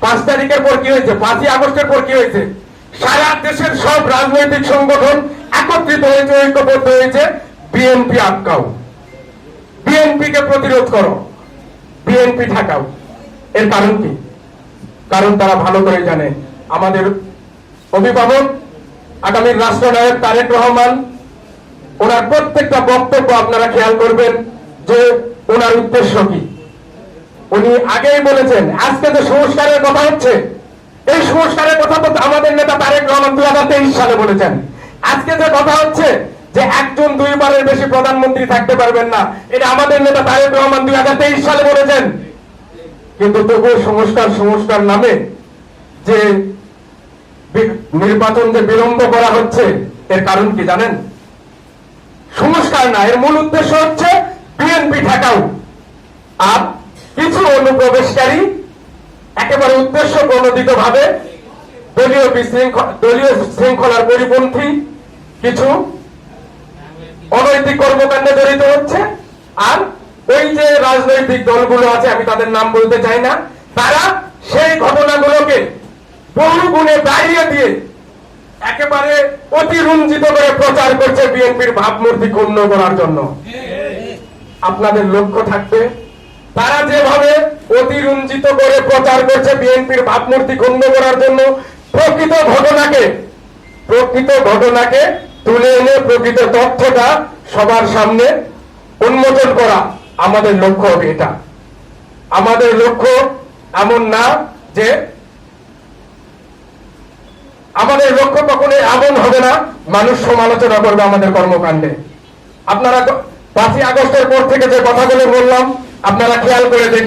5 তারিখের পর কি হয়েছে, 5ই আগস্টের পর কি হয়েছে, সারা দেশের সব রাজনৈতিক সংগঠন একত্রিত হয়েছে, ঐক্যবদ্ধ হয়েছে, বিএনপি আটকাও, বিএনপি কে প্রতিরোধ করো, বিএনপি ঠেকাও। এর কারণ কি? কারণ তারা ভালো করে জানে আমাদের অভিভাবক আগামীর রাষ্ট্রনায়ক তারেক রহমান, ওনার প্রত্যেকটা বক্তব্য আপনারা খেয়াল করবেন যে ওনার উদ্দেশ্য কি। উনি আগেই বলেছেন, আজকে যে সংস্কারের কথা হচ্ছে, এই সংস্কারের কথা তো আমাদের নেতা তারেক রহমান 2023 সালে বলেছেন। আজকে যে কথা হচ্ছে যে একজন 2 বারের বেশি প্রধানমন্ত্রী থাকতে পারবেন না, এটা আমাদের নেতা তারেক রহমান 2023 সালে বলেছেন। কিন্তু তবুও সংস্কার নামে যে নির্বাচন যে বিলম্ব করা হচ্ছে, এর কারণ কি জানেন? সংস্কার না, এর মূল উদ্দেশ্য হচ্ছে বিএনপি ঠেকাও। আর কিছু অনুপ্রবেশকারী একেবারে উদ্দেশ্য প্রণোদিত ভাবে দলীয় শৃঙ্খলার পরিপন্থী কিছু অনৈতিক কর্মকাণ্ডে জড়িত হচ্ছে। আর ওই যে রাজনৈতিক দলগুলো আছে, আমি তাদের নাম বলতে চাই না, তারা সেই ঘটনাগুলোকে বহু গুণে বাড়িয়ে দিয়ে একেবারে অতিরঞ্জিত করে প্রচার করছে বিএনপির ভাবমূর্তি ক্ষুণ্ণ করার জন্য। আপনাদের লক্ষ্য থাকবে, তারা যেভাবে অতিরঞ্জিত করে প্রচার করছে বিএনপির ভাবমূর্তি ক্ষুণ্ণ করার জন্য, প্রকৃত ঘটনাকে তুলে এনে প্রকৃত তথ্যটা সবার সামনে উন্মোচন করা আমাদের লক্ষ্য হবে। এটা আমাদের লক্ষ্য এমন না যে, আমাদের লক্ষ্য কখনোই এমন হবে না মানুষ সমালোচনা করবে আমাদের কর্মকাণ্ডে। আপনারা 5ই আগস্টের পর থেকে যে কথাগুলো বললাম, আপনারা খেয়াল করে দেখুন।